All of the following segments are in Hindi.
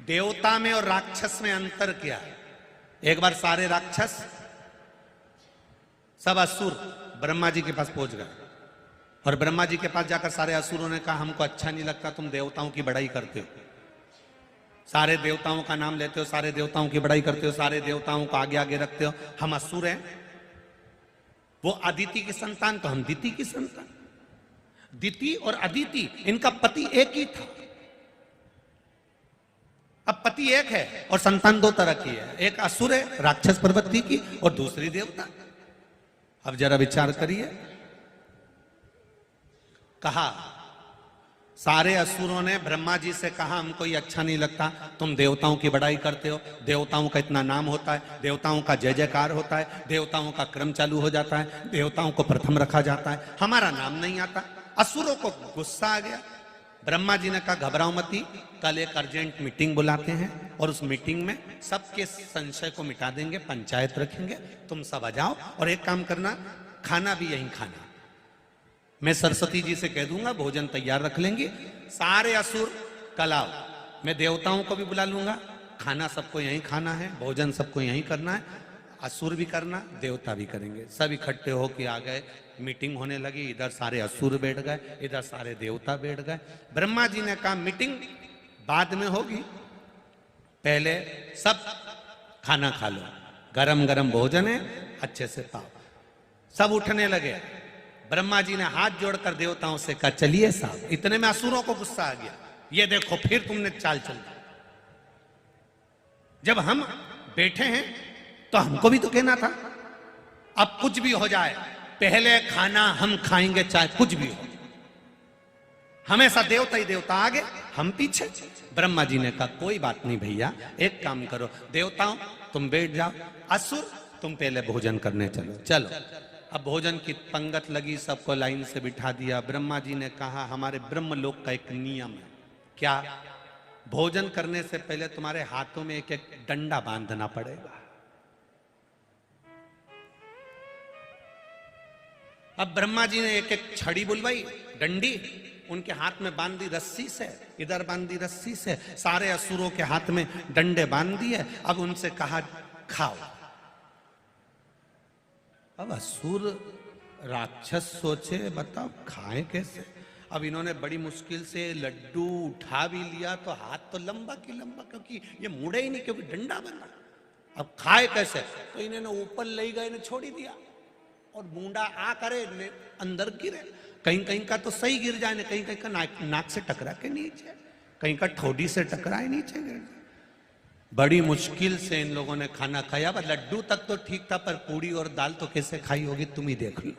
देवता में और राक्षस में अंतर क्या है? एक बार सारे राक्षस सब असुर ब्रह्मा जी के पास पहुंच गए और ब्रह्मा जी के पास जाकर सारे असुरों ने कहा हमको अच्छा नहीं लगता तुम देवताओं की बड़ाई करते हो, सारे देवताओं का नाम लेते हो, सारे देवताओं की बड़ाई करते हो, सारे देवताओं को आगे आगे रखते हो, हम असुर हैं। वो अदिति की संतान तो हम दिति की संतान। दिति और अदिति इनका पति एक ही था। अब पति एक है और संतान दो तरह की है, एक असुर है राक्षस प्रवृत्ति की और दूसरी देवता। अब जरा विचार करिए, कहा सारे असुरों ने ब्रह्मा जी से कहा हमको ये अच्छा नहीं लगता, तुम देवताओं की बड़ाई करते हो, देवताओं का इतना नाम होता है, देवताओं का जय जयकार होता है, देवताओं का क्रम चालू हो जाता है, देवताओं को प्रथम रखा जाता है, हमारा नाम नहीं आता। असुरों को गुस्सा आ गया। ब्रह्मा जी ने कहा घबराओ मती, कल एक अर्जेंट मीटिंग बुलाते हैं और उस मीटिंग में सबके संशय को मिटा देंगे, पंचायत रखेंगे, तुम सब आ जाओ और एक काम करना, खाना भी यहीं खाना। मैं सरस्वती जी से कह दूंगा भोजन तैयार रख लेंगे, सारे असुर कल आओ, मैं देवताओं को भी बुला लूंगा, खाना सबको यहीं खाना है, भोजन सबको यहीं करना है, असुर भी करना देवता भी करेंगे। सब इकट्ठे होके आ गए, मीटिंग होने लगी, इधर सारे असुर बैठ गए, इधर सारे देवता बैठ गए। ब्रह्मा जी ने कहा मीटिंग बाद में होगी, पहले सब खाना खा लो, गरम गरम भोजन है, अच्छे से पाओ। सब उठने लगे। ब्रह्मा जी ने हाथ जोड़कर देवताओं से कहा चलिए साहब। इतने में असुरों को गुस्सा आ गया, ये देखो फिर तुमने चाल चल दी, जब हम बैठे हैं तो हमको भी तो कहना था, अब कुछ भी हो जाए पहले खाना हम खाएंगे, चाहे कुछ भी हो। हमेशा देवता ही देवता आगे, हम पीछे। ब्रह्मा जी ने कहा कोई बात नहीं भैया, एक काम करो, देवताओं तुम बैठ जाओ, असुर तुम पहले भोजन करने चलो। चलो अब भोजन की पंगत लगी, सबको लाइन से बिठा दिया। ब्रह्मा जी ने कहा हमारे ब्रह्मलोक का एक नियम है, क्या? भोजन करने से पहले तुम्हारे हाथों में एक एक डंडा बांधना पड़ेगा। अब ब्रह्मा जी ने एक एक छड़ी बुलवाई, डंडी उनके हाथ में बांध दी रस्सी से, इधर बांध दी रस्सी से, सारे असुरों के हाथ में डंडे बांध दिए। अब उनसे कहा खाओ। अब असुर राक्षस सोचे बताओ खाएं कैसे। अब इन्होंने बड़ी मुश्किल से लड्डू उठा भी लिया तो हाथ तो लंबा की लंबा, क्योंकि ये मुड़े ही नहीं, क्योंकि डंडा बना। अब खाए कैसे? तो इन्होंने ऊपर ले गए, इन्हें छोड़ दिया और मुंडा आ करे अंदर गिरे। कहीं कहीं का तो सही गिर जाए, कहीं कहीं का नाक से टकरा के नीचे, कहीं का ठोडी से टकराए नीचे गिर जाए। बड़ी मुश्किल से इन लोगों ने खाना खाया। पर लड्डू तक तो ठीक था, पर पूड़ी और दाल तो कैसे खाई होगी तुम ही देख लो,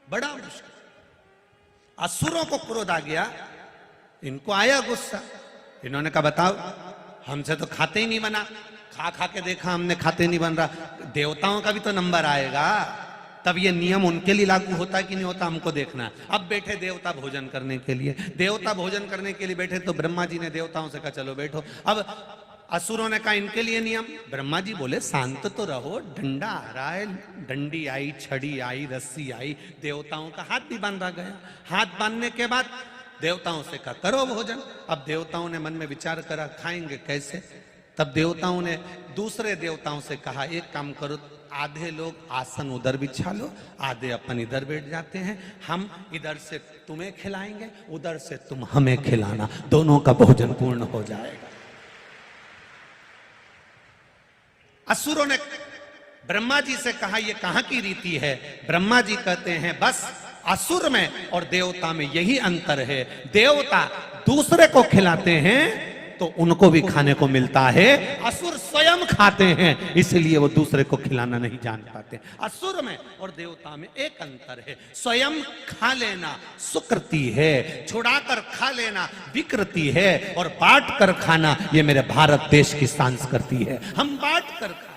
बड़ा मुश्किल। असुरों को क्रोध आ गया, इनको आया गुस्सा। इन्होंने कहा बताओ हमसे तो खाते ही नहीं बना, खा खा के देखा हमने, खाते नहीं बन रहा, देवताओं का भी तो नंबर आएगा, तब ये नियम उनके लिए लागू होता है कि नहीं होता हमको देखना है। अब बैठे देवता भोजन करने के लिए, देवता भोजन करने के लिए बैठे तो ब्रह्मा जी ने देवताओं से कहा चलो बैठो। अब असुरों ने कहा इनके लिए नियम, ब्रह्मा जी बोले शांत तो रहो, डंडा आ रहा है, डंडी आई, छड़ी आई, रस्सी आई, देवताओं का हाथ भी बांधा गया। हाथ बांधने के बाद देवताओं से कहा करो भोजन। अब देवताओं ने मन में विचार करा खाएंगे कैसे। तब देवताओं ने दूसरे देवताओं से कहा एक काम करो, आधे लोग आसन उधर बिछा लो, आधे अपन इधर बैठ जाते हैं, हम इधर से तुम्हें खिलाएंगे, उधर से तुम हमें खिलाना, दोनों का भोजन पूर्ण हो जाएगा। असुरों ने ब्रह्मा जी से कहा ये कहां की रीति है? ब्रह्मा जी कहते हैं बस असुर में और देवता में यही अंतर है, देवता दूसरे को खिलाते हैं तो उनको भी खाने को मिलता है, असुर स्वयं खाते हैं इसलिए वो दूसरे को खिलाना नहीं जान पाते। असुर में और देवता में एक अंतर है, स्वयं खा लेना सुकृति है, छुड़ाकर खा लेना विकृति है, और बांट कर खाना ये मेरे भारत देश की संस्कृति है, हम बांट कर खाते।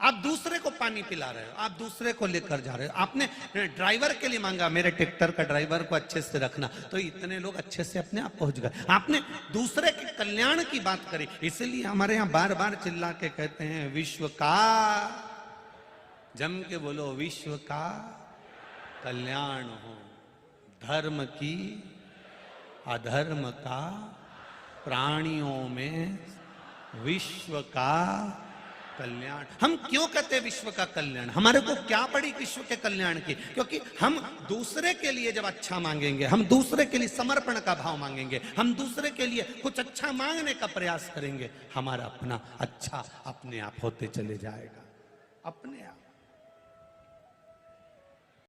आप दूसरे को पानी पिला रहे हो, आप दूसरे को लेकर जा रहे हो, आपने ड्राइवर के लिए मांगा मेरे ट्रैक्टर का ड्राइवर को अच्छे से रखना, तो इतने लोग अच्छे से अपने आप पहुंच गए। आपने दूसरे के कल्याण की बात करी, इसलिए हमारे यहाँ बार बार चिल्ला के कहते हैं विश्व का, जम के बोलो विश्व का कल्याण हो, धर्म की, अधर्म का, प्राणियों में विश्व का कल्याण। हम क्यों कहते हैं विश्व का कल्याण? हमारे को क्या पड़ी विश्व के कल्याण की? क्योंकि हम दूसरे के लिए जब अच्छा मांगेंगे, हम दूसरे के लिए समर्पण का भाव मांगेंगे, हम दूसरे के लिए कुछ अच्छा मांगने का प्रयास करेंगे, हमारा अपना अच्छा अपने आप होते चले जाएगा, अपने आप।